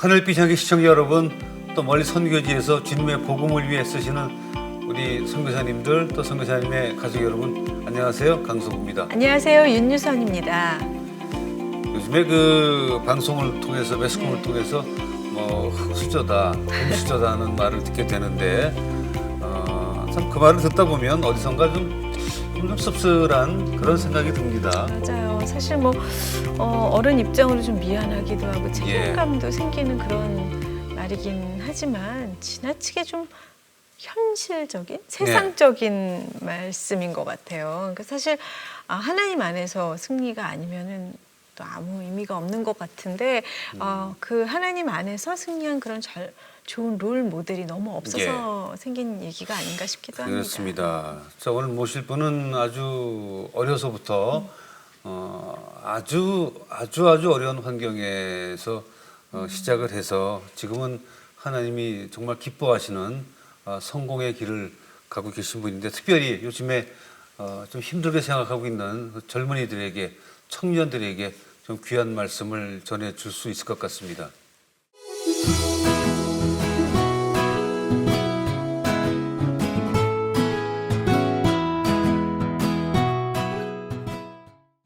하늘빛 향기 시청자 여러분, 또 멀리 선교지에서 주님의 복음을 위해 쓰시는 우리 선교사님들, 또 선교사님의 가족 여러분, 안녕하세요. 강성구입니다. 안녕하세요. 윤유선입니다. 요즘에 그 방송을 통해서, 매스컴을 통해서 뭐 흑수저다, 금수저다 하는 말을 듣게 되는데 참 그 말을 듣다 보면 어디선가 좀 씁쓸한 그런 생각이 듭니다. 맞아요. 사실 뭐 어른 입장으로 좀 미안하기도 하고 책임감도 생기는 그런 말이긴 하지만 지나치게 좀 현실적인, 세상적인 말씀인 것 같아요. 그러니까 사실 하나님 안에서 승리가 아니면은 또 아무 의미가 없는 것 같은데 그 하나님 안에서 승리한 그런 좋은 롤 모델이 너무 없어서 생긴 얘기가 아닌가 싶기도 합니다. 그렇습니다. 자, 오늘 모실 분은 아주 어려서부터 아주 어려운 환경에서 시작을 해서 지금은 하나님이 정말 기뻐하시는 성공의 길을 가고 계신 분인데, 특별히 요즘에 좀 힘들게 생각하고 있는 젊은이들에게, 청년들에게 좀 귀한 말씀을 전해줄 수 있을 것 같습니다.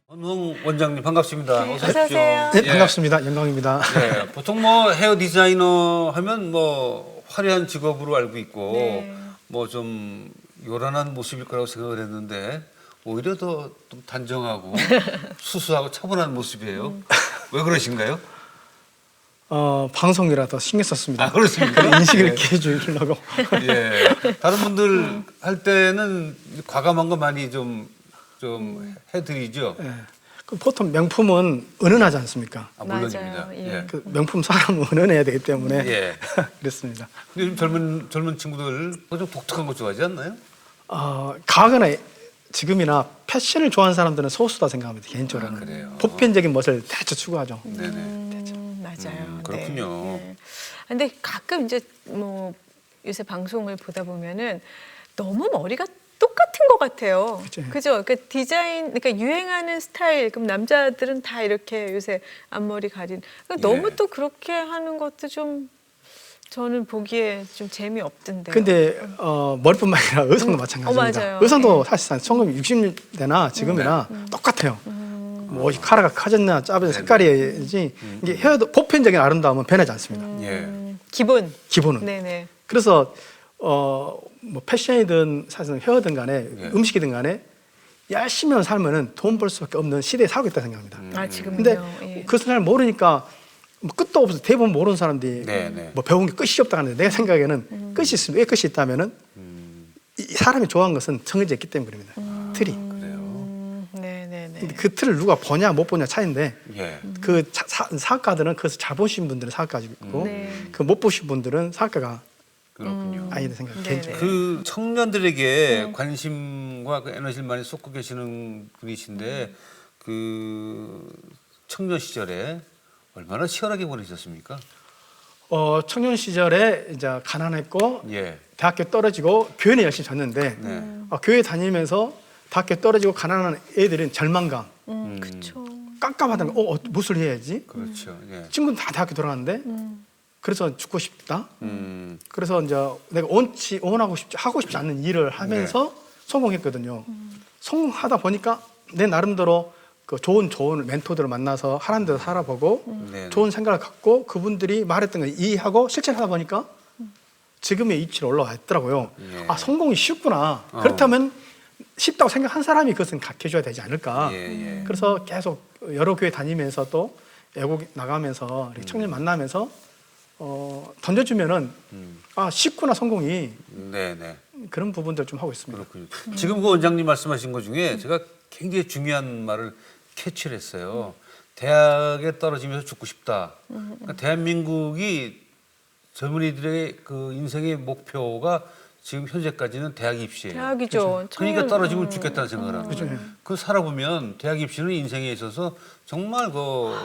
원웅 원장님 반갑습니다. 네, 어서 어서 오십시오. 오세요. 네, 반갑습니다. 영광입니다. 네, 보통 뭐 헤어 디자이너 하면 뭐 화려한 직업으로 알고 있고 뭐 좀 요란한 모습일 거라고 생각을 했는데 오히려 더 좀 단정하고 수수하고 차분한 모습이에요. 왜 그러신가요? 방송이라도 신경 썼습니다. 그렇습니까? 그런 인식을 있게 해주려고. 예. 다른 분들 할 때는 과감한 거 많이 좀 해드리죠. 예. 그 보통 명품은 은은하지 않습니까? 물론입니다. 맞아요. 예. 그 명품 사람은 은은해야 되기 때문에 예. 그렇습니다. 근데 요즘 젊은 친구들 좀 독특한 거 좋아하지 않나요? 과거나 지금이나 패션을 좋아하는 사람들은 소수다 생각합니다. 개인적으로는. 그래요? 보편적인 멋을 대체 추구하죠. 네네. 맞아요. 그렇군요. 네. 근데 가끔 이제 뭐 요새 방송을 보다 보면은 너무 머리가 똑같은 것 같아요. 그죠? 그러니까 디자인, 그러니까 유행하는 스타일, 그럼 남자들은 다 이렇게 요새 앞머리 가린. 그러니까 너무 또 그렇게 하는 것도 좀 저는 보기에 좀 재미없던데요. 근데 머리뿐만 아니라 의상도 마찬가지입니다. 맞아요. 의상도 사실상 1960년대나 지금이나 똑같아요. 뭐 옷이 카라가 커졌나 짧은 색깔이지 이게 헤어도 보편적인 아름다움은 변하지 않습니다. 기본은. 네네. 그래서 뭐 패션이든 사실은 헤어든 간에 음식이든 간에 열심히 살면은 돈 벌 수밖에 없는 시대에 살고 있다 생각합니다. 지금요. 근데 그것을 잘 모르니까 뭐 끝도 없어. 대부분 모르는 사람들이 뭐 배운 게 끝이 없다 하는데 내 생각에는 끝이 있으면 왜 끝이 있다면은 이 사람이 좋아하는 것은 정해져 있기 때문입니다. 틀이. 네네네. 그 틀을 누가 보냐 못 보냐 차이인데 그 사학가들은 그것을 잘 보신 분들은 사학가지고 그 못 보신 분들은 사학가가 그렇군요. 아니다 생각해요. 그 청년들에게 관심과 그 에너지를 많이 쏟고 계시는 분이신데 그 청년 시절에 얼마나 치열하게 보내셨습니까? 청년 시절에 이제 가난했고 대학교 떨어지고 교회는 열심히 졌는데 교회 다니면서 대학교 떨어지고 가난한 애들은 절망감, 그렇죠. 깜깜하다는 거, 무엇을 해야지? 그렇죠. 친구는 다 대학교 들어갔는데 그래서 죽고 싶다. 그래서 이제 내가 하고 싶지 않는 일을 하면서 성공했거든요. 성공하다 보니까 내 나름대로 그 좋은 멘토들을 만나서 하나님 대로 살아보고 좋은 생각을 갖고 그분들이 말했던 걸 이해하고 실천하다 보니까 지금의 위치로 올라와 있더라고요. 성공이 쉽구나. 그렇다면 쉽다고 생각한 사람이 그것은 가르쳐줘야 되지 않을까. 그래서 계속 여러 교회 다니면서 또 외국 나가면서 청년 만나면서 던져주면은 쉽구나 성공이. 그런 부분들 좀 하고 있습니다. 그렇군요. 지금 그 원장님 말씀하신 것 중에 제가 굉장히 중요한 말을 캐치를 했어요. 대학에 떨어지면서 죽고 싶다. 그러니까 대한민국이 젊은이들의 그 인생의 목표가 지금 현재까지는 대학 입시예요. 대학이죠. 그러니까 떨어지면 죽겠다는 생각을 하는 거예요. 그 살아보면 대학 입시는 인생에 있어서 정말 뭐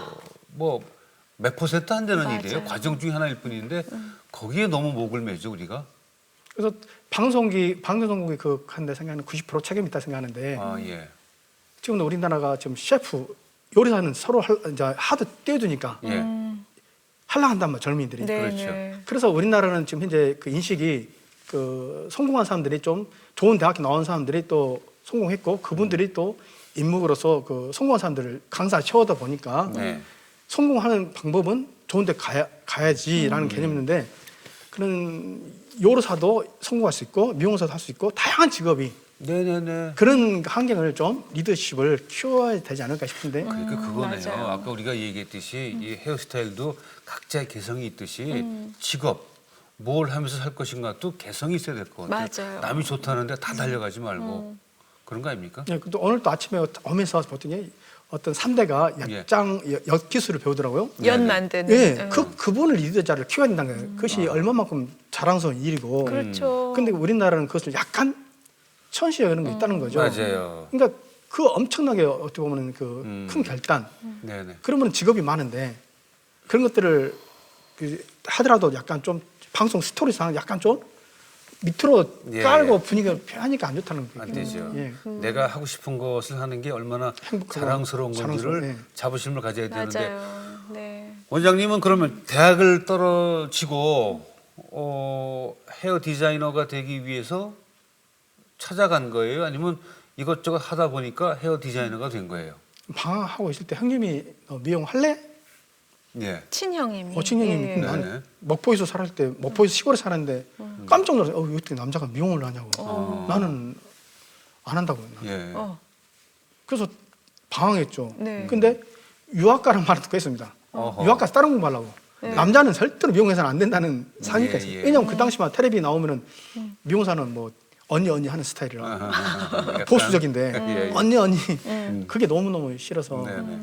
몇 퍼센트 안 되는 일이에요. 과정 중에 하나일 뿐인데 거기에 너무 목을 매죠 우리가. 그래서 방송국이 한데 생각하는 90% 책임이 있다 생각하는데 지금도 우리나라가 지금 셰프 요리사는 서로 이제 하도 떼어주니까 하려 한단 말이에요, 젊은이들이. 네, 그렇죠. 네. 그래서 우리나라는 지금 현재 그 인식이 그 성공한 사람들이 좀 좋은 대학교 나온 사람들이 또 성공했고 그분들이 또 인목으로서 그 성공한 사람들을 강사를 채워다 보니까 네. 성공하는 방법은 좋은 데 가야지라는 개념이었는데 그런 요리사도 성공할 수 있고 미용사도 할 수 있고 다양한 직업이 네네네. 그런 환경을 좀 리더십을 키워야 되지 않을까 싶은데 그러니까 그거네요. 맞아요. 아까 우리가 얘기했듯이 이 헤어스타일도 각자의 개성이 있듯이 직업 뭘 하면서 살 것인가 또 개성이 있어야 될 것 같아요. 맞아요. 남이 좋다는데 다 달려가지 말고 그런 거 아닙니까? 예, 또 오늘 또 아침에 오면서 보더니 어떤 3대가 엿 기술을 배우더라고요. 연 네네. 만드는. 예, 그분을 리더자를 키워야 된다는 거예요. 그것이 얼마만큼 자랑스러운 일이고. 그렇죠. 근데 우리나라는 그것을 약간 천시하는 게 있다는 거죠. 맞아요. 그러니까 그 엄청나게 어떻게 보면 그 큰 결단. 네네. 그러면 직업이 많은데 그런 것들을 그 하더라도 약간 좀 방송 스토리상 약간 좀 밑으로 예, 깔고 예. 분위기를 하니까 안 좋다는 거예요. 안 되죠. 예. 내가 하고 싶은 것을 하는 게 얼마나 행복하고 자랑스러운 자랑스러워, 건지를 예. 자부심을 가져야 되는데 맞아요. 네. 원장님은 그러면 대학을 떨어지고 헤어 디자이너가 되기 위해서 찾아간 거예요? 아니면 이것저것 하다 보니까 헤어 디자이너가 된 거예요? 방황하고 있을 때 형님이 미용 할래? 예. 친형님이. 친형님이 예. 네. 나는 먹포에서 살을 때 먹포에서 시골에 사는데 깜짝 놀랐어요. 어떻게 남자가 미용을 하냐고. 나는 안 한다고요. 나는. 예. 그래서 방황했죠. 네. 근데 유학가란 말을 듣고 있습니다. 어허. 유학가서 다른 공부하려고. 남자는 절대로 미용해서는 안 된다는 상의가 있어요. 예. 왜냐하면 그 당시만 텔레비 나오면은 미용사는 뭐 언니 하는 스타일이라 약간, 보수적인데 예, 예. 언니 그게 너무너무 싫어서 네네.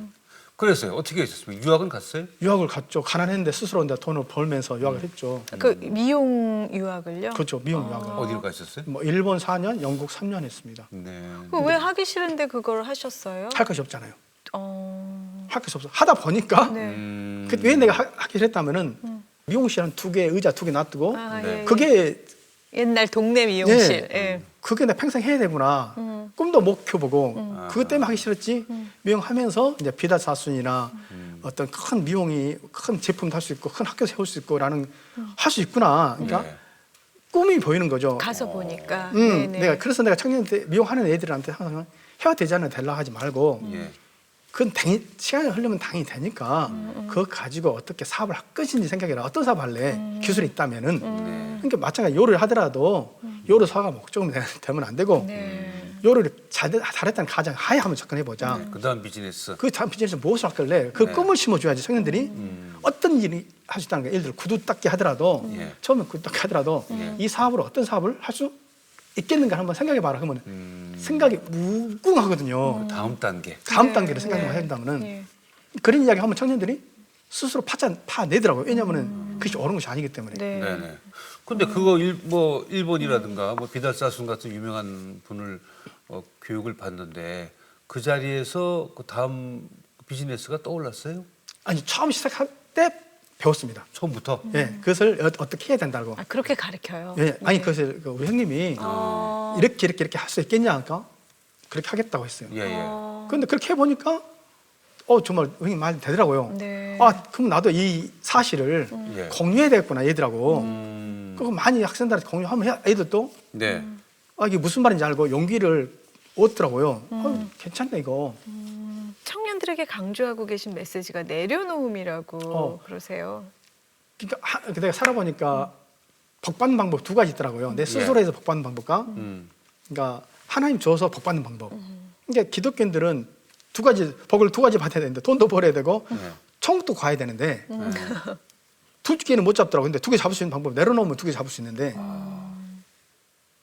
그래서요. 어떻게 했었습니까? 유학은 갔어요? 유학을 갔죠. 가난했는데 스스로 이제 돈을 벌면서 유학을 했죠. 그 미용 유학을요? 그렇죠. 미용 유학을. 어디로 가셨어요? 뭐 일본 4년, 영국 3년 했습니다. 네. 왜 하기 싫은데 그걸 하셨어요? 할 것이 없잖아요. 어. 할 것이 없어. 하다 보니까 네. 왜 내가 하기로 했다면은 미용실은 2개 의자 2개 놔두고 아, 네. 예. 그게 옛날 동네 미용실. 예. 예. 그게 내 평생 해야 되구나. 꿈도 못 켜보고 그것 때문에 하기 싫었지. 미용하면서 이제 비다사순이나 어떤 큰 미용이 큰 제품도 할 수 있고 큰 학교 세울 수 있고라는 할 수 있구나. 그러니까 네. 꿈이 보이는 거죠. 가서 보니까. 네네. 그래서 내가 청년때 미용하는 애들한테 항상 헤어 디자이너 되려 하지 말고 예. 그건 당연히 시간이 흐르면 당연히 되니까 그거 가지고 어떻게 사업을 할 것인지 생각해라. 어떤 사업 할래? 기술이 있다면은. 그러니까 마찬가지 요리를 하더라도 요리사가 목적이 되면 안 되고 네. 요리를 잘했다는 가정 하에 한번 접근해보자. 그다음 비즈니스. 그 다음 비즈니스 무엇을 할래? 그 네. 꿈을 심어줘야지 청년들이 어떤 일이 할 수 있다는 거예요. 예를 들어 구두 닦기 하더라도 예. 처음에 구두 닦기 하더라도 이 사업으로 어떤 사업을 할 수 있겠는가 한번 생각해봐라. 그러면 생각이 무궁하거든요. 다음 단계. 다음 네, 단계를 생각해 네. 한다면은 예. 그런 이야기 하면 청년들이 스스로 파내더라고요. 왜냐하면은 그것이 옳은 것이 아니기 때문에. 네. 네네. 근데 그거 뭐 일본이라든가 뭐 비달사순 같은 유명한 분을 교육을 받는데 그 자리에서 그 다음 비즈니스가 떠올랐어요? 아니 처음 시작할 때 배웠습니다. 처음부터? 예, 그것을 어떻게 해야 된다고. 아, 그렇게 가르쳐요. 예, 아니 네. 그것을 우리 형님이 어. 이렇게 할 수 있겠냐 하니까 그렇게 하겠다고 했어요. 예, 예. 그런데 그렇게 해보니까 정말 형님 말이 되더라고요. 네. 아 그럼 나도 이 사실을 예. 공유해야 되겠구나 얘들하고. 그거 많이 학생들한테 공유하면 애들도 네. 이게 무슨 말인지 알고 용기를 얻더라고요. 괜찮네 이거. 청년들에게 강조하고 계신 메시지가 내려놓음이라고 그러세요. 그러니까 내가 살아보니까 복받는 방법 2가지 있더라고요. 내 스스로 해서 복받는 방법과 그러니까 하나님 줘서 복받는 방법. 그러니까 기독교인들은 2가지 복을 2가지 받아야 되는데 돈도 벌어야 되고 천국도 가야 되는데 2개는 못 잡더라고요. 근데 2개 잡을 수 있는 방법 내려놓으면 2개 잡을 수 있는데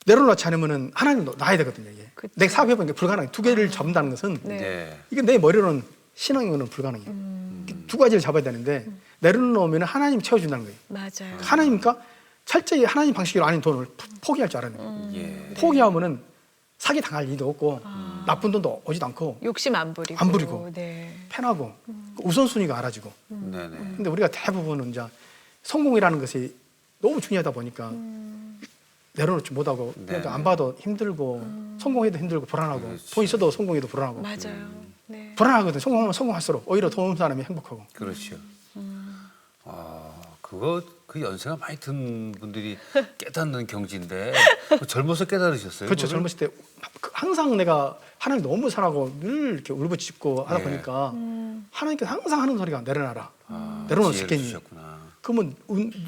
내려놓지 않으면은 하나님도 놔야 되거든요. 이게. 그쵸. 내가 사업해보니까 불가능해. 2개를 잡는다는 것은 네. 네. 이게 내 머리로는 신앙으로는 불가능해요. 2가지를 잡아야 되는데 내려놓으면 하나님 채워준다는 거예요. 맞아요. 하나님과 철저히 하나님 방식으로 아닌 돈을 포기할 줄 알아요. 예. 포기하면은 사기 당할 일도 없고 나쁜 돈도 오지도 않고 욕심 안 부리고. 안 부리고. 네. 편하고 우선순위가 알아지고. 네네. 근데 우리가 대부분은 이제 성공이라는 것이 너무 중요하다 보니까 내려놓지 못하고 그러니까 네네. 안 봐도 힘들고 성공해도 힘들고 불안하고 그렇지. 돈 있어도 성공해도 불안하고 맞아요. 네. 불안하거든. 성공하면 성공할수록 오히려 돈 없는 사람이 행복하고. 그렇죠. 아, 그거 그 연세가 많이 든 분들이 깨닫는 경지인데 젊어서 깨달으셨어요? 그렇죠. 그거를? 젊었을 때 항상 내가 하나님 너무 사랑하고 늘 이렇게 울부짖고 하다 예. 보니까 하나님께서 항상 하는 소리가 내려놔라. 아, 내려놓을 수 지혜를 있겠니? 주셨구나. 그러면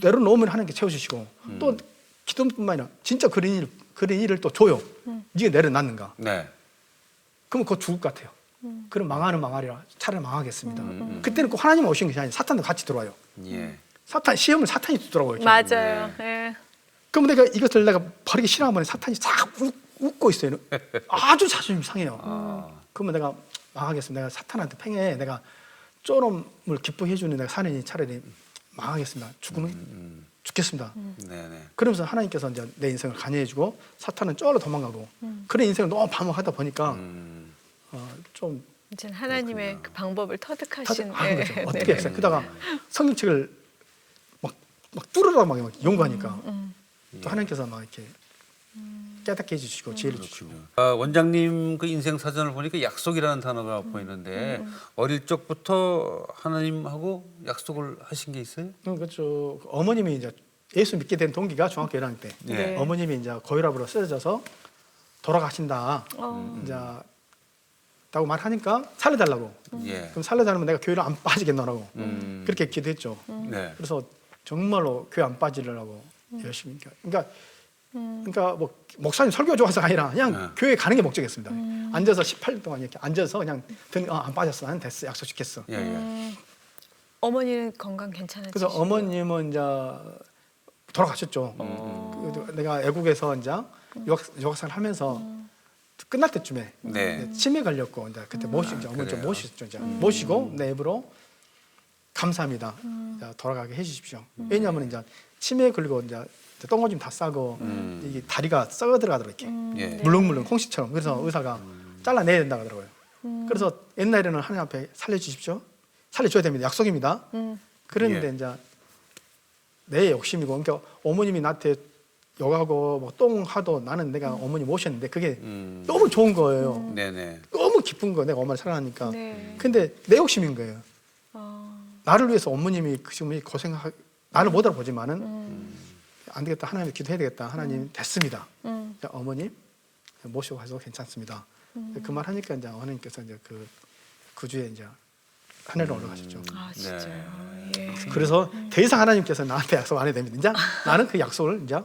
내려놓으면 하나님께 채워주시고 또 기도뿐만 아니라 진짜 그런 일을 또 줘요. 네가 내려놨는가? 네. 그러면 그거 죽을 것 같아요. 그럼 망하는 망하리라. 차라리 망하겠습니다. 그때는 꼭 하나님 오신 것이 아니라 사탄도 같이 들어와요. 예. 시험을 사탄이 두더라고요. 맞아요. 예. 그럼 내가 이것을 내가 버리기 싫어하면 사탄이 싹 웃고 있어요. 아주 자존심 상해요. 그러면 내가 망하겠습니다. 내가 사탄한테 팽해. 내가 쪼름을 기쁘게 해주는 내가 사느니 차라리 망하겠습니다. 죽으면 죽겠습니다. 네네. 그러면서 하나님께서 이제 내 인생을 관여해주고 사탄은 쫄로 도망가고 그런 인생을 너무 반복하다 보니까 좀 이제 하나님의 그 방법을 터득하신 하는 예. 거죠. 어떻게 했어요? 그러다가 성경책을 막 뚫으라고 막 연구하니까 또 하나님께서 막 이렇게 깨닫게 해주시고 지혜를 주시고. 원장님 그 인생 사전을 보니까 약속이라는 단어가 보이는데 어릴 적부터 하나님하고 약속을 하신 게 있어요? 그렇죠. 어머님이 이제 예수 믿게 된 동기가 중학교 1학년 때 네. 어머님이 이제 고혈압으로 쓰러져서 돌아가신다. 이제 라고 말하니까 살려달라고. 예. 그럼 살려달라면 내가 교회를 안 빠지겠노라고 그렇게 기도했죠. 네. 그래서 정말로 교회 안 빠지려고 열심히. 그러니까 뭐 목사님 설교 좋아서가 아니라 그냥 교회 가는 게 목적이었습니다. 앉아서 18년 동안 이렇게 앉아서 그냥 안 빠졌어. 나는 됐어. 약속 지켰어. 예, 예. 어머니는 건강 괜찮으시고. 그래서 어머님은 이제 돌아가셨죠. 내가 애국에서 이제 유학생을 하면서 끝날 때쯤에 네. 치매 걸렸고 이제 그때 이제 어머니 좀 모셨죠. 이제 모시고 내 입으로 감사합니다. 이제 돌아가게 해주십시오. 왜냐하면 이제 치매에 걸리고 이제 똥오줌 다 싸고 이게 다리가 썩어 들어가더라고요. 이렇게 예. 물렁물렁 콩씨처럼. 그래서 의사가 잘라내야 된다고 하더라고요. 그래서 옛날에는 하나님 앞에 살려주십시오. 살려줘야 됩니다. 약속입니다. 그런데 예. 이제 내 욕심이고, 그러니까 어머님이 나한테 욕하고 뭐 똥하도 나는 내가 어머니 모셨는데 그게 너무 좋은 거예요. 네네. 너무 기쁜 거예요. 내가 엄마를 사랑하니까. 네. 근데 내 욕심인 거예요. 어. 나를 위해서 어머님이 지금 나를 못 알아보지만은 안 되겠다. 하나님 기도해야 되겠다. 하나님 됐습니다. 자, 어머님 모시고 가서 괜찮습니다. 그 말 하니까 이제 어머님께서 이제 그 주에 이제 하늘로 올라가셨죠. 아 진짜요. 예. 그래서 더 이상 하나님께서 나한테 약속 안 해도 됩니다. 이제 나는 그 약속을 이제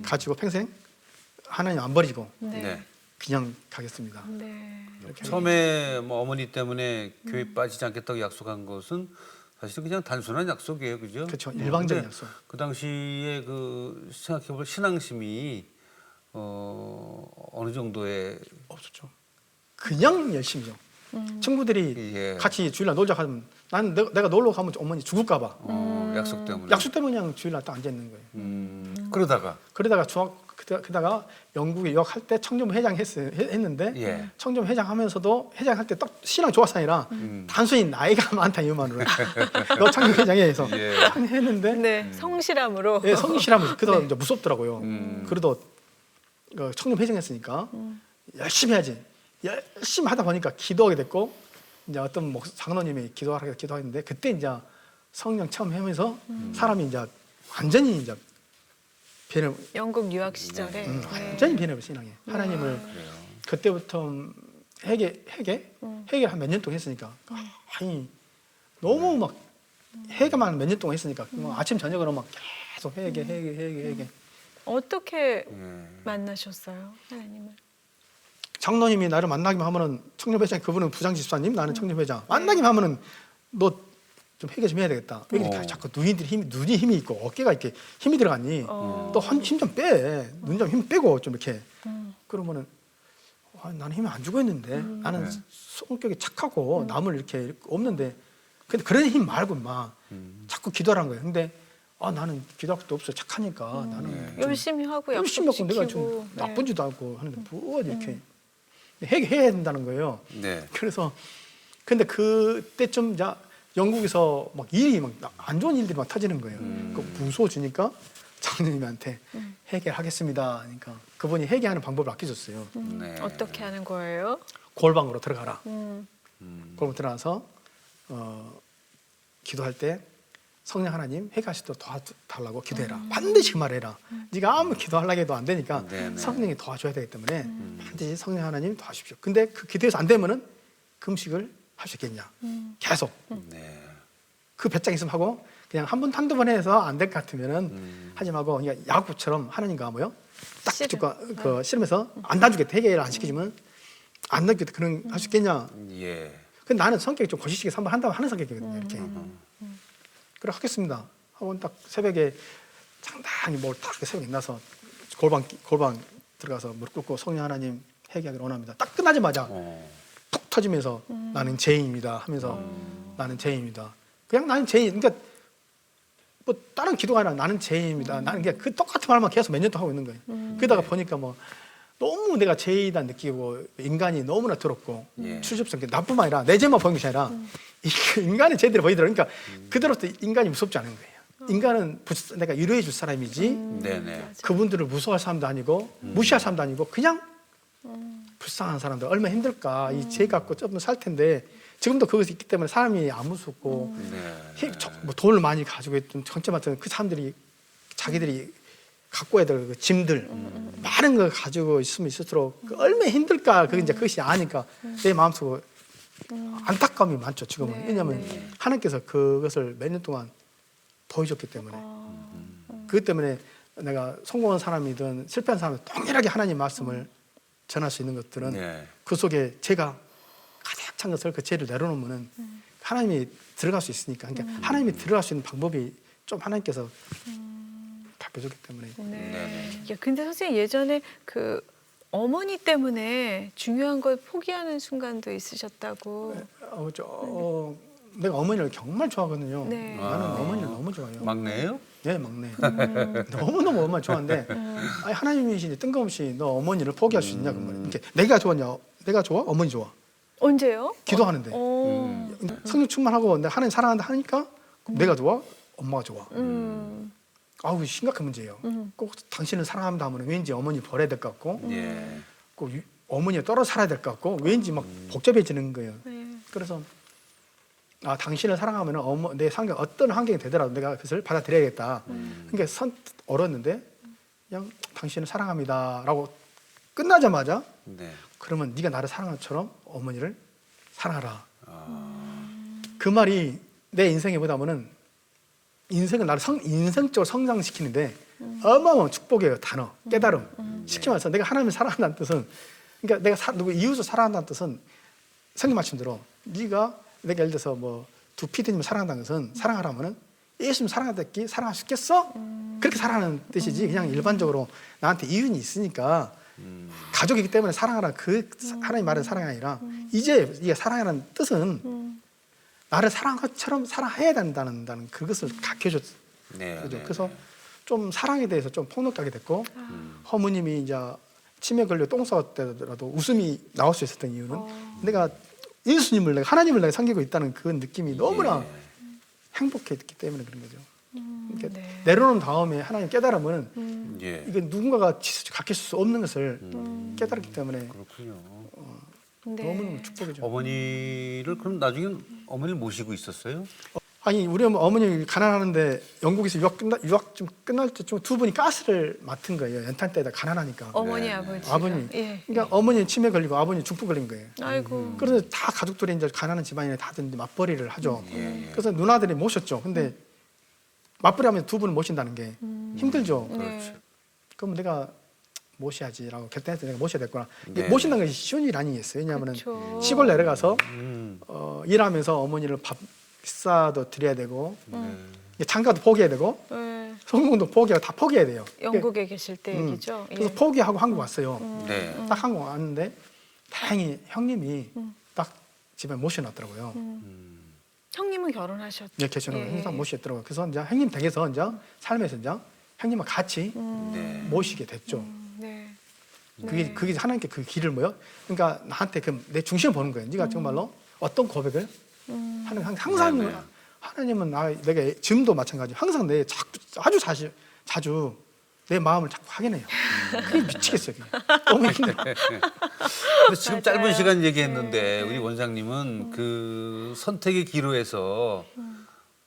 가지고 평생 하나님 안 버리고 네. 네. 그냥 가겠습니다. 네. 이렇게. 처음에 뭐 어머니 때문에 교회 빠지지 않겠다고 약속한 것은 사실 그냥 단순한 약속이에요, 그죠? 그렇죠. 일방적인 근데 약속. 그 당시에 그 생각해볼 신앙심이 어느 정도의 없었죠. 그냥 열심히죠. 친구들이 예. 같이 주일날 놀자 하면 나는 내가 놀러 가면 어머니 죽을까 봐. 약속 때문에. 약속 때문에 그냥 주일날 딱 앉아 있는 거예요. 그러다가 그러다가 그러다가 영국에 유학할 때 청년 회장 했는데 예. 청년 회장 하면서도 회장할 때 딱 신앙 좋아서 아니라 단순히 나이가 많다 이유만으로 너 청년 회장에서 예. 했는데 네. 성실함으로. 예, 성실하면서 그래도 이제 무섭더라고요. 그래도 청년 회장했으니까 열심히 해야지. 열심히 하다 보니까 기도하게 됐고 이제 어떤 장로님이 기도하는데 그때 이제 성령 처음 하면서 사람이 이제 완전히 이제 변해. 영국 유학 시절에. 네. 완전히 변해버려 신앙에. 하나님을 그때부터 회개 한 몇 년 동안 했으니까 아니 너무 막 회개만 몇 년 동안 했으니까 뭐 아침 저녁으로 막 계속 회개. 어떻게 만나셨어요, 하나님을? 장로님이 나를 만나기만 하면은 청년회장 그분은 부장집사님 나는 청년회장 만나기만 하면은 너 좀 회개 좀 해야 되겠다. 왜 이렇게 자꾸 눈이 힘이 있고 어깨가 이렇게 힘이 들어갔니? 또 힘 좀 빼. 눈 좀 힘 빼고 좀 이렇게. 그러면은 나는 힘이 안 주고 있는데 나는 성격이 착하고 남을 이렇게 없는데 근데 그런 힘 말고 막 자꾸 기도하라는 거예요. 근데 나는 기도할 것도 없어 착하니까 나는 열심히 하고 약속 열심히 하고 지키고. 내가 좀 네. 나쁜지도 않고 하는데 뭐 이렇게 해야 된다는 거예요. 네. 그래서 근데 그때쯤 이제 영국에서 막 일이 막 안 좋은 일들이 막 터지는 거예요. 그 무서워 주니까 장로님한테 해결하겠습니다. 그러니까 그분이 해결하는 방법을 아껴줬어요. 네. 어떻게 하는 거예요? 골방으로 들어가라. 음. 골방 들어가서 기도할 때 성령 하나님 회개하시도록 도와달라고 기도해라. 반드시 그 말을 해라. 네가 아무 기도하려고 해도 안 되니까 네네. 성령이 도와줘야 되기 때문에 반드시 성령 하나님 도와주십시오. 근데 그 기도해서 안 되면은 금식을 할 수 있겠냐. 계속 네. 그 배짱 있으면 하고 그냥 한 번 한두 번 해서 안 될 것 같으면은 하지 말고 그냥 야구처럼 하나님과 뭐요? 딱 씨름. 붙잡고 그 씨름해서 안 놔주겠다. 해결을 안 시키지만 안 놔주겠다. 그런 할 수 있겠냐. 예. 근데 나는 성격이 좀 고시시게 한번 한다고 하는 성격이거든요. 이렇게. 그래 하겠습니다. 하고 딱 새벽에 상당히 뭘 딱 새벽에 나서 골방 들어가서 무릎 꿇고 성령 하나님 회개하기를 원합니다. 딱 끝나자마자 툭 터지면서 나는 죄인입니다 하면서 나는 죄인입니다. 그냥 나는 죄인. 그러니까 뭐 다른 기도가 아니라 나는 죄인입니다. 나는 그냥 그 똑같은 말만 계속 몇 년 동안 하고 있는 거예요. 그러다가 보니까 뭐 너무 내가 죄이다 느끼고 인간이 너무나 더럽고 예. 추접스럽게 나뿐만 아니라 내 죄만 보는 것이 아니라 인간의 죄들이 보이더라고요. 그러니까 그대로부터 인간이 무섭지 않은 거예요. 인간은 내가 위로해 줄 사람이지 네네. 그분들을 무서워할 사람도 아니고 무시할 사람도 아니고 그냥 불쌍한 사람들 얼마나 힘들까. 이 죄 갖고 좀 살 텐데 지금도 그것이 있기 때문에 사람이 안 무섭고 네. 뭐 돈을 많이 가지고 있던 정체 맡은 그 사람들이 자기들이 갖고 해야 될 그 짐들 많은 걸 가지고 있으면 있을수록 그 얼마나 힘들까. 그게 이제 그것이 아니까 내 마음속으로 안타까움이 많죠 지금은. 네, 왜냐하면 네. 하나님께서 그것을 몇 년 동안 보여줬기 때문에 그것 때문에 내가 성공한 사람이든 실패한 사람이든 동일하게 하나님 말씀을 전할 수 있는 것들은 네. 그 속에 제가 가득 찬 것을 그 죄를 내려놓으면은 하나님이 들어갈 수 있으니까. 그러니까 하나님이 들어갈 수 있는 방법이 좀 하나님께서 발표줬기 때문에. 네. 야, 근데 선생님 예전에 그 어머니 때문에 중요한 걸 포기하는 순간도 있으셨다고. 내가 어머니를 정말 좋아하거든요. 네. 나는 어머니를 너무 좋아해요. 막내예요? 네, 막내. 너무너무 어머니 좋아하는데 아니, 하나님이시니 뜬금없이 너 어머니를 포기할 수 있냐. 이렇게 내가 좋았냐? 내가 좋아? 어머니 좋아? 언제요? 기도하는데. 성령 충만하고 내가 하나님 사랑한다 하니까 내가 좋아? 엄마가 좋아. 아우 심각한 문제예요. 꼭 당신을 사랑합니다 하면 왠지 어머니 버려야 될 것 같고 예. 꼭 어머니에 떨어져 살아야 될 것 같고 왠지 막 복잡해지는 거예요. 네. 그래서 당신을 사랑하면 내 상경 어떤 환경이 되더라도 내가 그것을 받아들여야겠다. 그러니까 얼었는데 그냥 당신을 사랑합니다라고 끝나자마자 네. 그러면 네가 나를 사랑한 것처럼 어머니를 사랑하라. 그 말이 내 인생에 보다는 인생을 나를 인생적으로 성장시키는데 어마어마한 축복이에요. 단어, 깨달음. 쉽게 말해서 내가 하나님을 사랑한다는 뜻은 그러니까 내가 누구 이웃을 사랑한다는 뜻은 성경 말씀대로 네가 내가 예를 들어서 뭐 두 피디님을 사랑한다는 것은 사랑하라면은 예수님 사랑하듯이 사랑할 수 있겠어? 그렇게 사랑하는 뜻이지 그냥 일반적으로 나한테 이윤이 있으니까 가족이기 때문에 사랑하라 그 하나님 말은 사랑이 아니라 이제 네가 사랑하는 뜻은 나를 사랑한 것처럼 사랑해야 된다는 그것을 가르쳐줬. 네. 그죠? 네. 그래서 좀 사랑에 대해서 좀 폭력하게 됐고 어머님이 이제 치매 걸려 똥 싸웠더라도 웃음이 나올 수 있었던 이유는 내가 예수님을 내가 하나님을 내가 섬기고 있다는 그 느낌이 너무나 행복했기 때문에 그런 거죠. 그러니까 네. 내려놓은 다음에 하나님 깨달으면 예. 이건 누군가가 가르칠 수 없는 것을 깨달았기 때문에 그렇군요. 네. 너무너무 축복이죠. 어머니를 그럼 나중에 어머니를 모시고 있었어요? 아니 우리 어머니 가난하는데 영국에서 유학 좀 끝날 때쯤 두 분이 가스를 맡은 거예요. 연탄 때다 가난하니까. 어머니 네. 아버지가. 아버님. 예. 그러니까 어머니 치매 걸리고 아버님 중풍 걸린 거예요. 아이고. 그래서 다 가족들이 이제 가난한 집안이나 다들 이제 맞벌이를 하죠. 예. 그래서 누나들이 모셨죠. 근데 맞벌이하면 두 분을 모신다는 게 힘들죠. 네. 그럼 내가 모셔야지라고 결단해서 내가 모셔야 됐구나. 네. 모신다는 것이 쉬운 일 아니겠어요. 왜냐하면 그쵸. 시골 내려가서 일하면서 어머니를 밥사도 드려야 되고 장가도 포기해야 되고 네. 성공도 포기하고 다 포기해야 돼요. 영국에 계실 때 얘기죠. 그래서 예. 포기하고 한국 왔어요. 네. 딱 한국 왔는데 다행히 형님이 딱 집에 모셔놨더라고요. 형님은 결혼하셨죠. 예, 계시는 예. 항상 모시더라고요. 그래서 이제 형님 댁에서 이제 삶에서 이제 형님과 같이 네. 모시게 됐죠. 네. 그게 하나님께 그 길을 뭐요? 그러니까 나한테 내 중심을 보는 거예요. 네가 정말로 어떤 고백을 하는 항상 네, 네. 하나님은 내가 지금도 마찬가지. 항상 아주 자주 내 마음을 자꾸 확인해요. 그게 미치겠어요. 그게. 너무 힘들어. 근데 지금 짧은 맞아요. 시간 얘기했는데 우리 원장님은 그 선택의 기로에서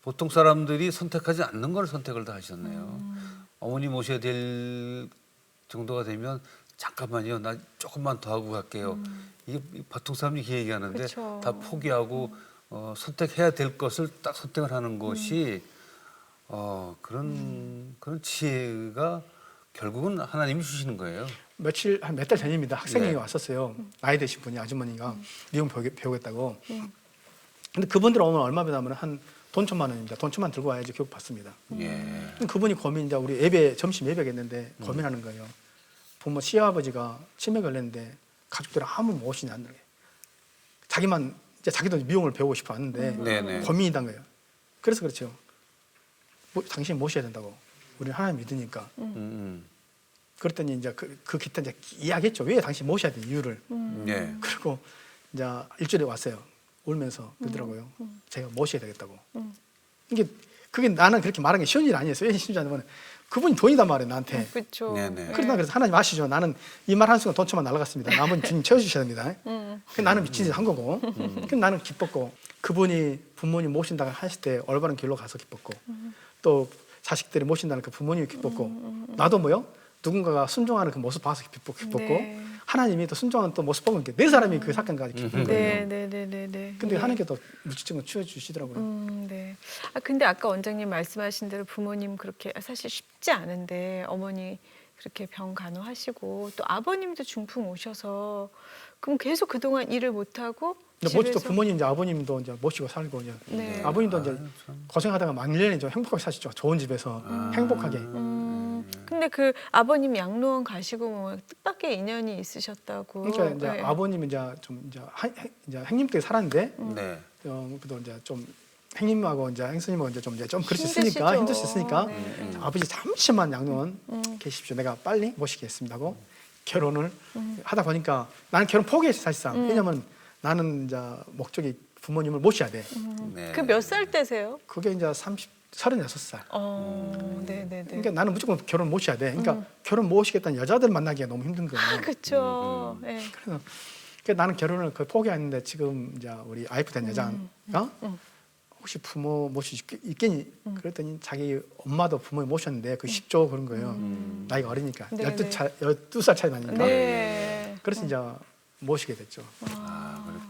보통 사람들이 선택하지 않는 걸 선택을 다 하셨네요. 어머니 모셔야 될 정도가 되면 잠깐만요, 나 조금만 더 하고 갈게요. 이게 보통 사람들이 이렇게 얘기하는데 그쵸. 다 포기하고 선택해야 될 것을 딱 선택을 하는 것이 그런 지혜가 결국은 하나님이 주시는 거예요. 한 몇 달 전입니다. 학생이 예. 왔었어요. 나이 드신 분이 아주머니가 미용 배우겠다고. 근데 그분들 오면 얼마 받으면 한 돈 1,000만 원입니다. 돈 1,000만 들고 와야지 교육 받습니다. 예. 그분이 고민 이제 우리 점심 예배겠는데 고민하는 거예요. 부모 시아버지가 치매 걸렸는데 가족들은 아무 무엇이냐 하는 거예요. 자기만 이제 자기도 미용을 배우고 싶어 하는데 네네. 고민이단 거예요. 그래서 그렇죠. 당신이 모셔야 된다고. 우리는 하나님 믿으니까. 그랬더니 이제 그 기타 이제 이야기했죠. 왜 당신 모셔야 되는 이유를. 예. 그리고 이제 일주일에 왔어요. 울면서 그러더라고요. 제가 모셔야 되겠다고. 그게 나는 그렇게 말하는 게 쉬운 일 아니었어요. 왜 쉬운지 아냐면 그분이 돈이단 말이에요, 나한테. 그렇죠. 네네. 그래서 하나님 아시죠? 나는 이 말 한 순간 돈 1,000만 날라갔습니다. 남은 주님 채워주셔야 됩니다. 그래서 나는 미친 짓 한 거고. 그래서 나는 기뻤고 그분이 부모님 모신다고 하실 때 올바른 길로 가서 기뻤고 또 자식들이 모신다는 그 부모님이 기뻤고 나도 뭐요? 누군가가 순종하는 그 모습 봐서 기뻤고 네. 하나님이 또 순종하는 또 모습 보면 네 사람이 그 사건까지 기쁜 거예요. 네네네네. 근데 하나님께 또 무지증을 치워주시더라고요. 네. 근데 아까 원장님 말씀하신 대로 부모님 그렇게 사실 쉽지 않은데 어머니 그렇게 병 간호하시고 또 아버님도 중풍 오셔서 그럼 계속 그동안 일을 못 하고 모시고 부모님 이제 아버님도 이제 모시고 살고 이제 네. 아버님도 이제 고생하다가 막년에 좀 행복하게 사시죠. 좋은 집에서 행복하게. 근데 그 아버님 양로원 가시고 뭐 뜻밖의 인연이 있으셨다고. 그러니까 이제 네. 아버님은 이제 좀 이제 행님 댁에 살았는데 네. 그래도 이제 좀 행님하고 이제 행스님하고 이제 좀 그렇게 힘드시죠. 쓰니까 힘드셨으니까 네. 아버지 잠시만 양로원 계십시오. 내가 빨리 모시겠습니다 하고 결혼을 하다 보니까 나는 결혼 포기했어 사실상. 왜냐면 나는 이제 목적이 부모님을 모셔야 돼. 네. 그 몇 살 때세요? 그게 이제 36살. 네네네. 그러니까 나는 무조건 결혼 모셔야 돼. 그러니까 결혼 모시겠다는 여자들 만나기가 너무 힘든 거예요. 그렇죠. 네. 그래서 나는 결혼을 거의 포기했는데 지금 이제 우리 아이프 된 여자가 혹시 부모 모실 수 있겠니? 그랬더니 자기 엄마도 부모님 모셨는데 그 쉽죠 그런 거예요. 나이가 어리니까 네네. 12살 차이 나니까. 네. 그래서 이제 모시게 됐죠.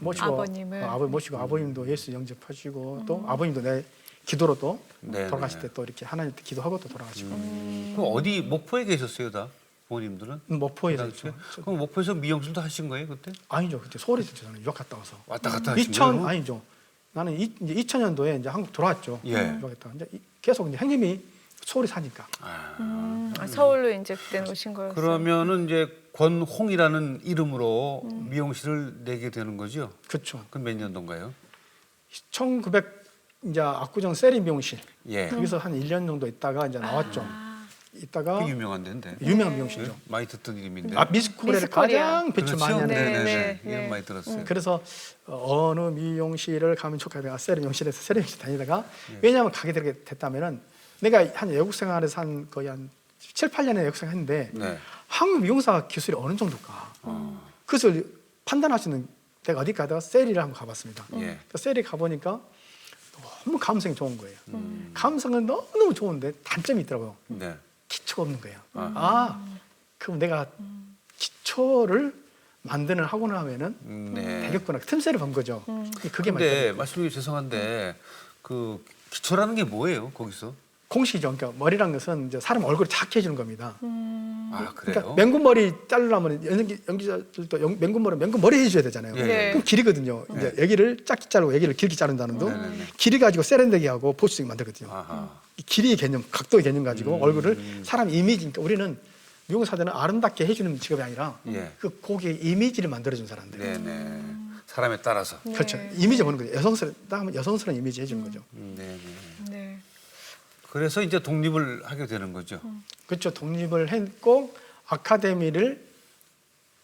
모시고 아버님을. 아버님 모시고 아버님도 예수 영접하시고 또 아버님도 내 기도로 또 네네. 돌아가실 때 또 이렇게 하나님께 기도하고 또 돌아가시고 그럼 어디 목포에 계셨어요, 다 부모님들은? 목포에 그 있죠. 당시에? 그럼 목포에서 미용실도 하신 거예요, 그때? 아니죠. 그때 서울에 있었죠. 저는 유학 갔다 와서. 왔다 갔다 하신 거예요? 아니죠. 나는 이제 2000년도에 이제 한국 돌아왔죠. 예. 유학했다. 이제 계속 이제 형님이 서울에 사니까. 서울로 이제 그때는 오신 거였어요. 그러면은 이제 권홍이라는 이름으로 미용실을 내게 되는 거죠? 그렇죠. 그건 몇 년도인가요? 1900 이제 압구정 세리 미용실. 예. 거기서 한 1년 정도 있다가 이제 나왔죠. 있다가 그 유명한 데인데. 유명한 미용실이죠. 많이 듣던 이름인데. 미스 코리아를 미스 코리아. 가장 배출 그렇죠? 많이 하는. 네. 네네네. 네. 이름 많이 들었어요. 그래서 어느 미용실을 가면 좋겠다. 내가 세리 미용실에서 세리 미용실 다니다가 왜냐하면 가게 되게 됐다면은 내가 한 외국 생활에서 한 거의 한 7, 8년의 외국 생활 했는데 네. 한국 미용사 기술이 어느 정도일까? 그것을 판단할 수 있는 내가 어디 가다가 세리를 한번 가봤습니다. 예. 세리 가보니까 너무 감성이 좋은 거예요. 감성은 너무너무 좋은데 단점이 있더라고요. 네. 기초가 없는 거예요. 그럼 내가 기초를 만드는 하고 나면은 네. 되겠구나. 틈새를 본 거죠. 그게 근데 맞죠. 말씀이 죄송한데 그 기초라는 게 뭐예요, 거기서? 공식이죠. 그러니까 머리란 것은 이제 사람 얼굴을 작게 해주는 겁니다. 아, 그러니까 그래요? 맹군머리 자르려면 연기자들도 맹군머리 해줘야 되잖아요. 예. 네. 그럼 길이거든요. 이제 여기를 짧게 자르고 여기를 길게 자른다는 둥. 네네네. 길이 가지고 세련되게 하고 보수적인 만들거든요. 아하. 이 길이의 개념, 각도의 개념 가지고 얼굴을 사람 이미지니까 우리는 미용사들은 아름답게 해주는 직업이 아니라 예. 그 고객의 이미지를 만들어주는 사람들. 네네. 사람에 따라서. 그렇죠. 이미지 보는 거죠. 여성스러운 이미지 해주는 거죠. 네네. 네. 그래서 이제 독립을 하게 되는 거죠. 그렇죠. 독립을 했고 아카데미를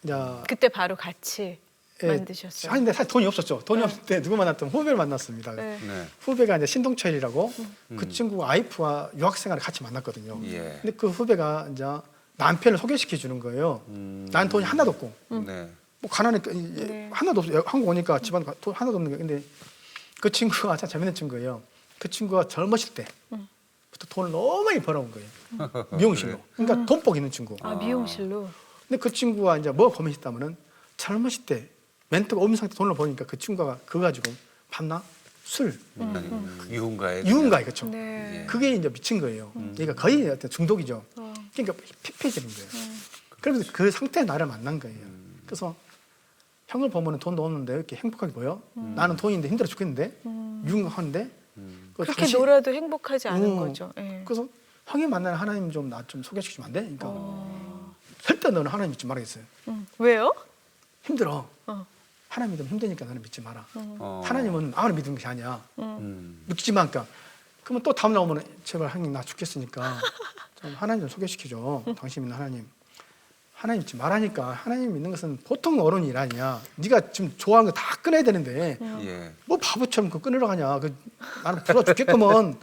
이제 그때 바로 같이 만드셨어요. 하는데 사실 돈이 없었죠. 돈이 없는데 누구 만났던 후배를 만났습니다. 네. 네. 후배가 이제 신동철이라고 그 친구가 아이프와 유학생활을 같이 만났거든요. 예. 근데 그 후배가 이제 남편을 소개시켜 주는 거예요. 난 돈이 하나도 없고 네. 뭐 가난하니까 네. 하나도 없어. 한국 오니까 집안 돈 하나도 없는 거예요. 근데 그 친구가 참 재밌는 친구예요. 그 친구가 젊었을 때부터 돈을 너무 많이 벌어온 거예요. 미용실로. 그러니까 돈복 있는 친구. 아, 미용실로. 근데 그 친구가 이제 뭐 고민했다면은 젊었을 때 멘트가 없는 상태 돈을 버니까 그 친구가 그거 가지고 밤낮 술, 유흥가에 그렇죠. 네. 그게 이제 미친 거예요. 그러니까 거의 어떤 중독이죠. 그러니까 피폐해지는 거예요. 그러면서 그 상태에 나를 만난 거예요. 그래서 형을 보면은 돈도 없는데 왜 이렇게 행복하게 보여? 나는 돈인데 힘들어 죽겠는데 유흥하는데 그렇게 놀아도 행복하지 않은 거죠. 예. 그래서 형이 만나는 하나님 좀 나 좀 소개시키면 안 돼? 그러니까 절대 너는 하나님 믿지 말아야겠어요. 왜요? 힘들어. 어. 하나님 믿으면 힘드니까 너는 믿지 마라. 어. 하나님은 아무리 믿는 것이 아니야. 믿지만 그러니까 그러면 또 다음 날 오면 제발 하나님 나 죽겠으니까 좀 하나님 좀 소개시켜줘. 당신 믿는 하나님. 하나님 믿지 말하니까 하나님 믿는 것은 보통 어려운 일 아니야. 네가 지금 좋아하는 거 다 끊어야 되는데 예. 뭐 바보처럼 그거 끊으러 가냐. 나는 부러워 죽겠구먼.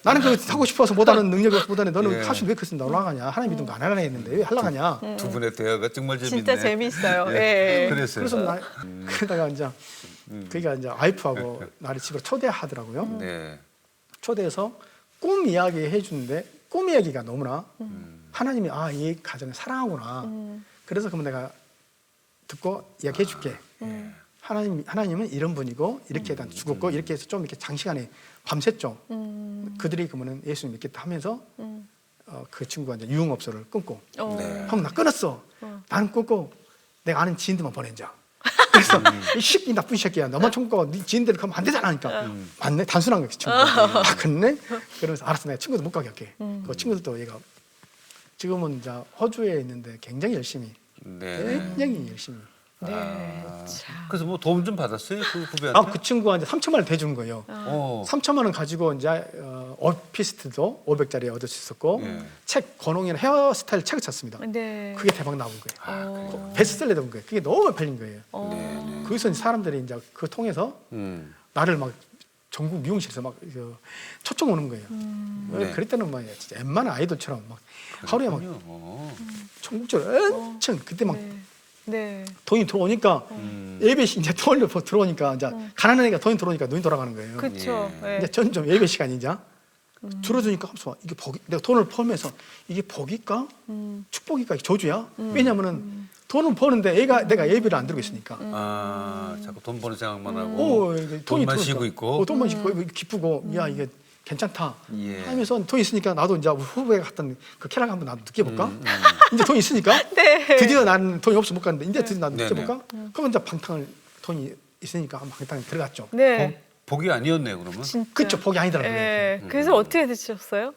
나는 그거 하고 싶어서 못하는 능력이 없어 못하는 너는 예. 할수 왜 그것을 올라가냐. 하나님 믿는 거 안 하려 했는데 왜 하려고 하냐. 두 분의 대화가 정말 재밌네. 진짜 재밌어요. 예. 예. 그랬어요. 그래서 그러다가 이제 그러니까 이제 와이프하고 나를 집으로 초대하더라고요. 네. 초대해서 꿈 이야기 해주는데 꿈 이야기가 너무나 하나님이 이 가정을 사랑하구나. 그래서 그러면 내가 듣고 이야기해줄게. 하나님은 이런 분이고 이렇게 죽었고 이렇게 해서 좀 이렇게 장시간에 밤샜죠. 그들이 그러면은 예수님 믿겠다 하면서 그 친구가 이제 유흥업소를 끊고 네. 형 나 끊었어. 나는 끊고 내가 아는 지인들만 보낸자. 그래서 이 새끼 나쁜 새끼야. 너만 총고 네 지인들 가면 안 되잖아. 그러니까 맞네. 단순한 거지 친구가. 그렇네. 그러면서 알았어. 내가 친구들 못 가게 할게. 그 친구들도 얘가 지금은 이제 호주에 있는데 굉장히 열심히 굉장히 열심히. 네. 참. 그래서 뭐 도움 좀 받았어요 그 후배한테? 그 친구가 이제 3천만 원 대주는 거예요. 3천만 원 가지고 이제 오피스트도 500짜리 얻을 수 있었고 책 권홍이나 헤어스타일 책을 샀습니다. 네. 그게 대박 나온 거예요. 베스트셀러 된 거예요. 그게 너무 팔린 거예요. 거기서 이제 사람들이 이제 그 통해서 나를 막 전국 미용실에서 막 초청 오는 거예요. 네. 그럴 때는 막 진짜 웬만한 아이돌처럼 막 하루에 막 전국적으로 엄청 그때 막 네. 돈이 들어오니까 예배 이제 돈이 들어오니까 이제 가난한 애가 돈이 들어오니까 눈이 돌아가는 거예요. 그렇죠. 예. 이제 전 좀 예배 시간이 이제 줄어드니까 하면서 이게 복이 내가 돈을 벌면서 이게 복일까 축복일까 저주야? 왜냐면은 돈을 버는데 내가 예배를 안 드리고 있으니까. 자꾸 돈 버는 생각만 하고 돈만 쉬고 있고. 돈만 쉬고 기쁘고 야 이게 괜찮다 예. 하면서 돈 있으니까 나도 이제 후배가 갔던 그 캐락 한번 나도 느껴볼까? 이제 돈 있으니까 네. 드디어 나는 돈이 없어 못 갔는데 이제 드디어 나도 네, 느껴볼까? 그러면 이제 방탕을 돈이 있으니까 한 방탕에 들어갔죠. 네. 복이 아니었네 그러면. 진짜. 그쵸 복이 아니더라고요. 예. 그래서 어떻게 드셨어요?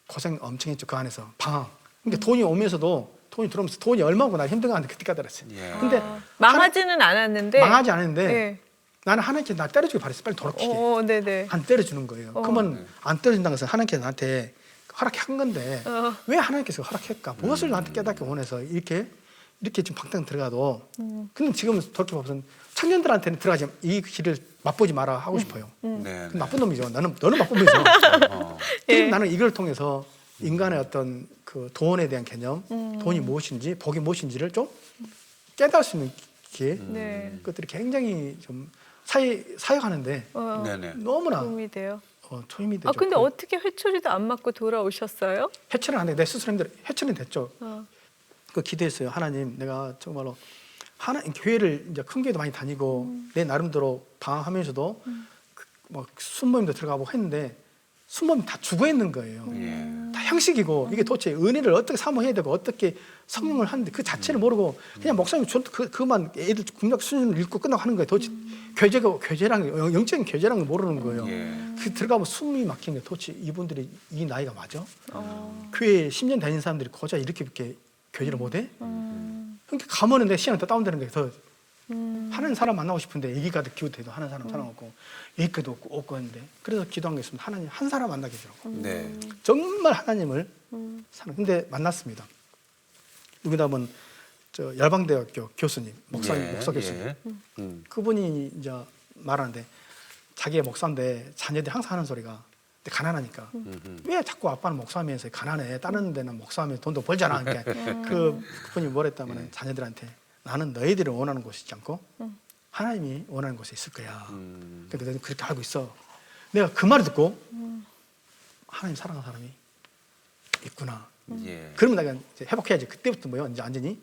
고생 엄청 했죠 그 안에서 방황. 그러니까 돈이 오면서도 돈이 들어오면서 돈이 얼마고 나 힘든 거 하는데 그때 까달았어요. 예. 근데 망하지는 않았는데. 망하지 않았는데 네. 나는 하나님께 나 때려주길 바랬어. 빨리 돌아키게. 네네. 안 때려주는 거예요. 그러면 안 때려준다는 것은 하나님께서 나한테 허락한 건데 왜 하나님께서 허락했까? 무엇을 나한테 깨닫게 원해서 이렇게 지금 방탕 들어가도 근데 지금 돌이켜보면 청년들한테는 들어가지 이 길을 맛보지 마라 하고 싶어요. 네. 그럼 나쁜 놈이죠. 너는 나쁜 놈이죠. 예. 나는 이걸 통해서 인간의 어떤 그 돈에 대한 개념, 돈이 무엇인지, 복이 무엇인지를 좀 깨달을 수 있는 기회, 네. 그것들이 굉장히 좀 사역하는데 네네. 너무나 도움이 돼요. 도움이 되죠. 근데 어떻게 회초리도 안 맞고 돌아오셨어요? 해체는 안 돼. 내 스스로 힘들어. 해체는 됐죠. 어. 그 기도했어요. 하나님, 내가 정말로 교회를 이제 큰 교회도 많이 다니고 내 나름대로 방황하면서도 막 순모임도 들어가고 했는데 순모임 다 죽어 있는 거예요. 다 형식이고 이게 도대체 은혜를 어떻게 사모해야 되고 어떻게 성령을 하는데 그 자체를 모르고 그냥 목사님 그만 애들 국력 수준을 읽고 끝나고 하는 거예요. 도대체 교제랑 영적인 교제라는 걸 모르는 거예요. 그 들어가면 숨이 막힌 거예요. 도대체 이분들이 이 나이가 맞아? 교회 10년 다닌 사람들이 고작 이렇게 교제를 못해? 그러니까 가면은 내 시간이 더 다운되는 거예요. 더 하는 사람 만나고 싶은데 얘기 가득 기웃해도 하는 사람 없고 얘기도 없고 했는데 그래서 기도한 게 있습니다. 하나님 한 사람 만나게 해주라고. 네. 정말 하나님을 사는. 근데 만났습니다. 누구나 하면 저 열방대학교 교수님, 목사 교수님. 그분이 이제 말하는데 자기의 목사인데 자녀들이 항상 하는 소리가 근데 가난하니까 왜 자꾸 아빠는 목사하면서 가난해? 다른 데는 목사하면 돈도 벌잖아. 그러니까 그분이 뭐랬다면 자녀들한테 나는 너희들이 원하는 곳이 있지 않고 하나님이 원하는 곳에 있을 거야. 근데 너희들 그렇게 알고 있어. 내가 그 말을 듣고 하나님 사랑하는 사람이 있구나. 예. 그러면 내가 이제 회복해야지. 그때부터 뭐야 이제 완전히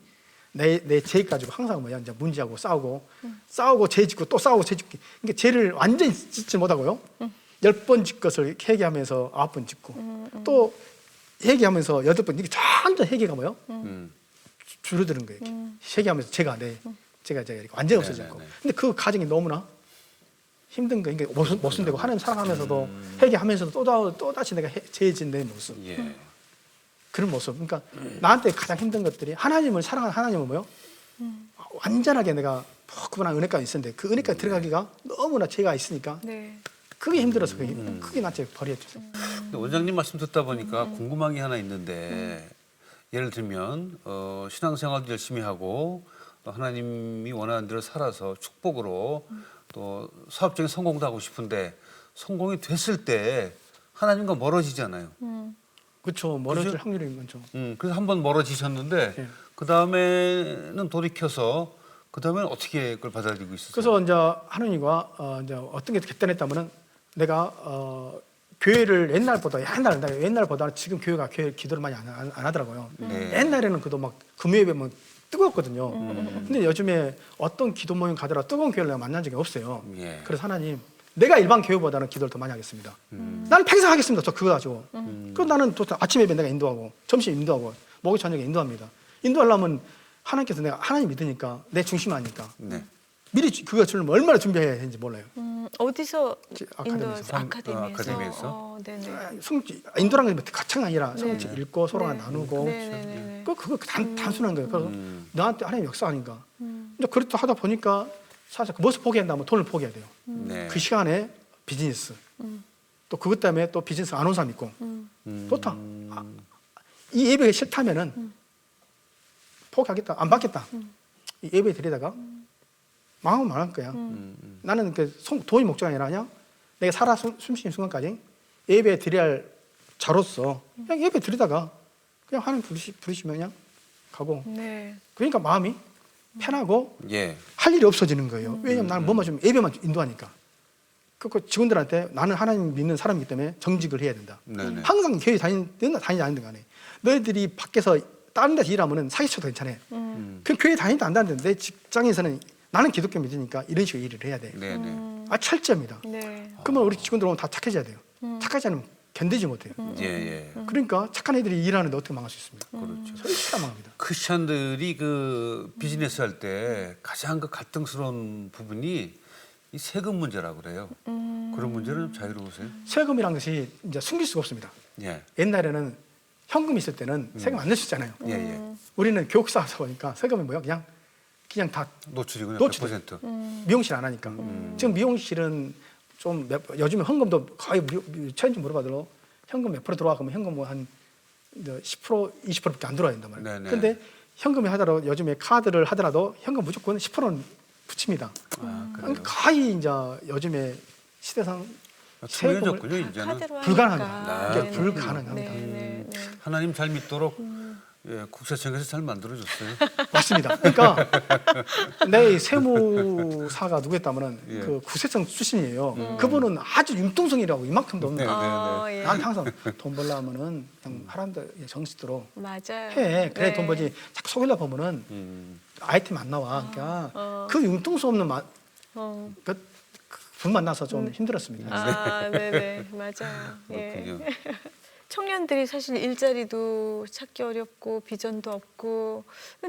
내 죄 가지고 항상 뭐야 이제 문제하고 싸우고 죄 짓고 또 싸우고 죄 짓고. 그러니까 죄를 완전히 짓지 못하고요. 10번 짓 것을 회개하면서 9번 짓고 또 회개하면서 8번 이게 완전 회개가 뭐요? 줄어드는 거예요. 회개하면서 제가 이렇게 완전히 없어지고. 네네네. 근데 그 과정이 너무나 힘든 거. 그러니까 모순되고 하나님 사랑하면서도 회개하면서도 또 다시 내가 죄 짓는 모습. 예. 그런 모습. 그러니까 나한테 가장 힘든 것들이 하나님을 사랑하는 하나님은 뭐요? 완전하게 내가 그분한 은혜가 있었는데 그 은혜가 들어가기가 너무나 죄가 있으니까 네. 그게 힘들어서 그게 나한테 버렸죠. 근데 원장님 말씀 듣다 보니까 궁금한 게 하나 있는데 예를 들면 신앙생활도 열심히 하고 또 하나님이 원하는 대로 살아서 축복으로 또 사업적인 성공도 하고 싶은데 성공이 됐을 때 하나님과 멀어지잖아요. 그렇죠. 멀어질 그죠? 확률이 많죠. 그래서 한번 멀어지셨는데 예. 그 다음에는 돌이켜서 그 다음에는 어떻게 그걸 받아들이고 있었어요? 그래서 이제 하느님과 이제 어떤 게 결단했다면은 내가 교회를 옛날보다 지금 교회가 기도를 많이 안 하더라고요. 네. 옛날에는 그도 막 금요일에면 뜨거웠거든요. 근데 요즘에 어떤 기도 모임 가더라 뜨거운 교회를 내가 만난 적이 없어요. 예. 그래서 하나님, 내가 일반 교회보다는 기도를 더 많이 하겠습니다. 나는 평생 하겠습니다. 저 그거 가지고. 그럼 나는 또 아침 예배 내가 인도하고 점심 인도하고 목요일 저녁에 인도합니다. 인도하려면 하나님께서 내가 하나님 믿으니까 내 중심 아니까 네. 미리 그것을 얼마나 준비해야 되는지 몰라요. 어디서 아카데미에서. 아카데미에서? 네네. 인도라는 게 가창 아니라 성지 읽고 서로가 나누고 네네네. 그거 단순한 거예요. 그래서 나한테 하나님 역사하니까. 근데 그렇다 하다 보니까 사실 무엇을 포기한다면 돈을 포기해야 돼요. 네. 그 시간에 비즈니스. 또 그것 때문에 또 비즈니스 안 온 사람 있고. 좋다. 이 예배가 싫다면은 포기하겠다. 안 받겠다. 이 예배 드리다가 마음은 망할 거야. 나는 돈이 목적이 아니라 그냥 내가 살아 숨쉬는 순간까지 예배 드려야 할 자로서 그냥 예배 드리다가 그냥 하나님 부르시면 그냥 가고. 네. 그러니까 마음이 편하고 예. 할 일이 없어지는 거예요. 왜냐면 나는 뭐만 좀 예배만 인도하니까. 그 직원들한테 나는 하나님 믿는 사람이기 때문에 정직을 해야 된다. 네네. 항상 교회 다니든 아니든 간에 너희들이 밖에서 다른 데서 일하면은 사기쳐도 괜찮아. 그 교회 다니도 안 다니는데 내 직장에서는 나는 기독교 믿으니까 이런 식으로 일을 해야 돼. 네네. 철저합니다. 네. 그러면 우리 직원들 오면 다 착해져야 돼요. 착하지 않으면 견디지 못해요. 예. 그러니까 착한 애들이 일하는데 어떻게 망할 수 있습니까? 그렇죠. 절대 망합니다. 크리스천들이 그 비즈니스 할 때 가장 그 갈등스러운 부분이 이 세금 문제라고 그래요. 그런 문제는 좀 자유로우세요? 세금이란 것이 이제 숨길 수가 없습니다. 예. 옛날에는 현금 있을 때는 세금 안 내셨잖아요. 예. 우리는 교육사서 보니까 세금이 뭐야? 그냥 다 노출이군요. 노출. 100%. 미용실 안 하니까. 지금 미용실은 좀 요즘에 현금도 거의 최근에 물어봐도 현금 몇 프로 들어와 그러면 현금 뭐 한 10% 20%밖에 안 들어야 된단 말이에요. 네네. 근데 현금이 하더라도 요즘에 카드를 하더라도 현금 무조건 10%는 붙입니다. 그래요? 거의 이제 요즘에 시대상 투명해졌군요, 이제는. 카드로 불가능합니다. 하니까. 이게 네네. 불가능합니다. 네네. 하나님 잘 믿도록 예, 국세청에서 잘 만들어줬어요. 맞습니다. 그러니까 내 세무사가 누구였다면은 예. 그 구세청 출신이에요. 그분은 아주 융통성이라고 이만큼도 없는 거예요. 예. 난 항상 돈 벌려면은 그냥 사람들 정식대로 맞아요. 해. 그래 네. 돈 벌지. 자꾸 속이려 보면은 아이템 안 나와. 그러니까 그 융통성 없는 분 만나서 좀 힘들었습니다. 아, 네네. 맞아요. 예. 그렇군요. 청년들이 사실 일자리도 찾기 어렵고 비전도 없고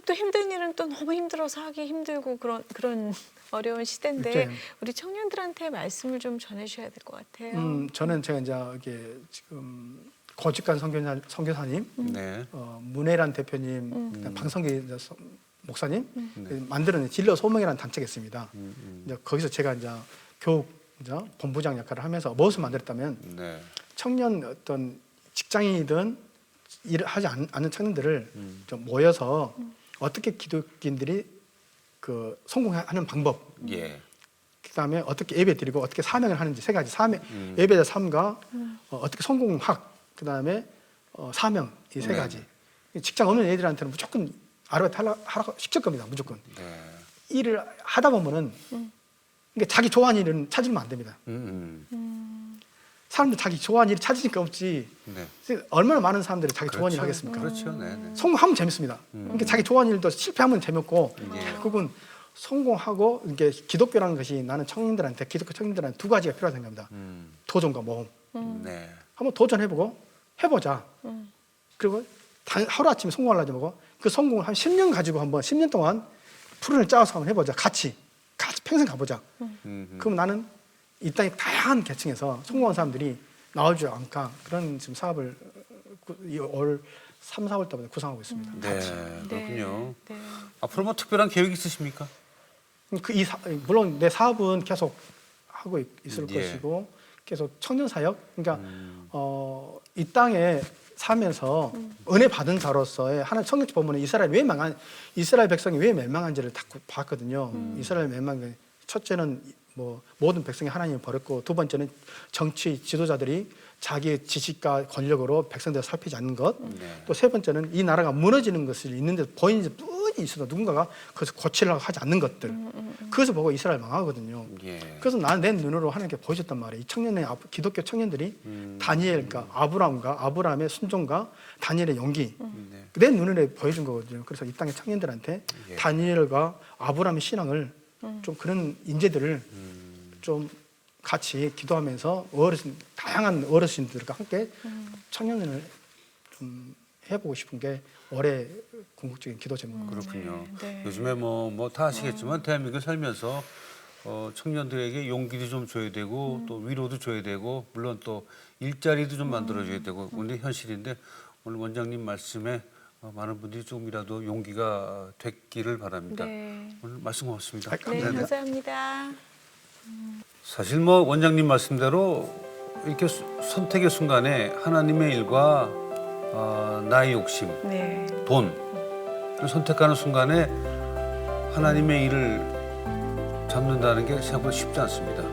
또 힘든 일은 또 너무 힘들어서 하기 힘들고 그런 어려운 시대인데 그렇죠. 우리 청년들한테 말씀을 좀 전해주셔야 될 것 같아요. 저는 제가 이제 이게 지금 고직관 선교사님, 네. 문혜란 대표님, 그다음 방성기 목사님 네. 만드는 진로 소명이라는 단체가 있습니다. 이제 거기서 제가 이제 교육 이제 본부장 역할을 하면서 무엇을 만들었다면 네. 청년 어떤 직장인이든 일을 하지 않는 청년들을 좀 모여서 어떻게 기독교인들이 그 성공하는 방법, 예. 그다음에 어떻게 예배 드리고 어떻게 사명을 하는지 세 가지 사명, 예배자 삶과 어떻게 성공학, 그다음에 사명 이 세 네. 가지. 직장 없는 애들한테는 무조건 아르바이트 하라고 시킬 겁니다. 무조건 네. 일을 하다 보면은 그러니까 자기 좋아하는 일은 찾으면 안 됩니다. 사람들 자기 좋아하는 일 찾으니까 없지. 네. 얼마나 많은 사람들이 자기 좋아하는 일 그렇죠. 하겠습니까? 그렇죠. 네. 네. 성공하면 재밌습니다. 그러니까 자기 좋아하는 일도 실패하면 재밌고 예. 결국은 성공하고 이게 기독교라는 것이 나는 청년들한테 기독교 청년들한테 두 가지가 필요하다고 생각합니다. 도전과 모험. 네. 한번 도전해보고 해보자. 그리고 하루아침에 성공하려지 말고 그 성공을 한 10년 가지고 한번 10년 동안 프로를 짜서 한번 해보자. 같이 평생 가보자. 그럼 나는 이 땅의 다양한 계층에서 성공한 사람들이 나오지 않을까 그런 지금 사업을 올 3, 4월 달부터 구상하고 있습니다. 네. 그렇군요. 네. 앞으로 뭐 특별한 계획 있으십니까? 물론 내 사업은 계속 하고 있을 예. 것이고 계속 청년 사역 그러니까 이 땅에 살면서 은혜 받은 자로서의 하나님 성경책 보면 이스라엘 백성이 왜 멸망한지를 다 봤거든요. 이스라엘 멸망 첫째는 뭐 모든 백성이 하나님을 버렸고 두 번째는 정치 지도자들이 자기의 지식과 권력으로 백성들을 살피지 않는 것. 네. 또 세 번째는 이 나라가 무너지는 것을 있는데 보이는 뻔히 있어도 누군가가 그것을 고치려고 하지 않는 것들. 그것을 보고 이스라엘 망하거든요. 예. 그래서 나는 내 눈으로 하나님께 보여줬단 말이에요. 이 청년의 기독교 청년들이 다니엘, 그러니까 아브라함의 순종과 다니엘의 용기 네. 내 눈으로 보여준 거거든요. 그래서 이 땅의 청년들한테 예. 다니엘과 아브라함의 신앙을 좀 그런 인재들을 좀 같이 기도하면서 다양한 어르신들과 함께 청년을 좀 해보고 싶은 게 올해 궁극적인 기도 제목입니다. 그렇군요. 네. 요즘에 뭐 다 아시겠지만 대한민국에 살면서 청년들에게 용기도 좀 줘야 되고 또 위로도 줘야 되고 물론 또 일자리도 좀 만들어줘야 되고 근데 현실인데 오늘 원장님 말씀에 많은 분들이 조금이라도 용기가 됐기를 바랍니다. 네. 오늘 말씀 고맙습니다. 네, 네, 감사합니다. 감사합니다. 사실 뭐 원장님 말씀대로 이렇게 선택의 순간에 하나님의 일과 나의 욕심, 네. 돈 선택하는 순간에 하나님의 일을 잡는다는 게 생각보다 쉽지 않습니다.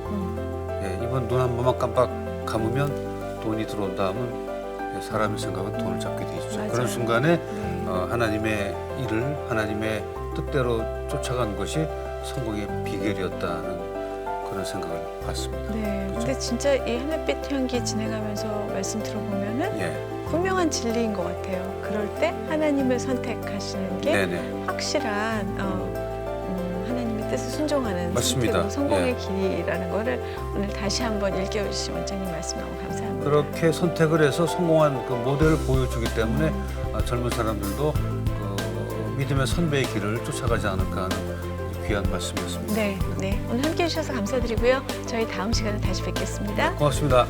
예, 이번 눈 한 번만 깜빡 감으면 돈이 들어온다 하면 사람의 생각은 돈을 잡게 돼 있죠. 맞아요. 그런 순간에 네. 하나님의 일을 하나님의 뜻대로 쫓아가는 것이 성공의 비결이었다는 그런 생각을 받습니다. 네. 근데 진짜 이 하늘빛 향기 진행하면서 말씀 들어보면은 예, 분명한 진리인 것 같아요. 그럴 때 하나님을 선택하시는 게 네네. 확실한 하나님의 뜻을 순종하는 맞습니다. 선택으로 성공의 길이라는 거를 오늘 다시 한번 일깨워주신 원장님 말씀 너무 감사합니다. 그렇게 선택을 해서 성공한 그 모델을 보여주기 때문에 젊은 사람들도 그 믿음의 선배의 길을 쫓아가지 않을까 하는 귀한 말씀이었습니다. 네, 네. 오늘 함께해 주셔서 감사드리고요. 저희 다음 시간에 다시 뵙겠습니다. 고맙습니다.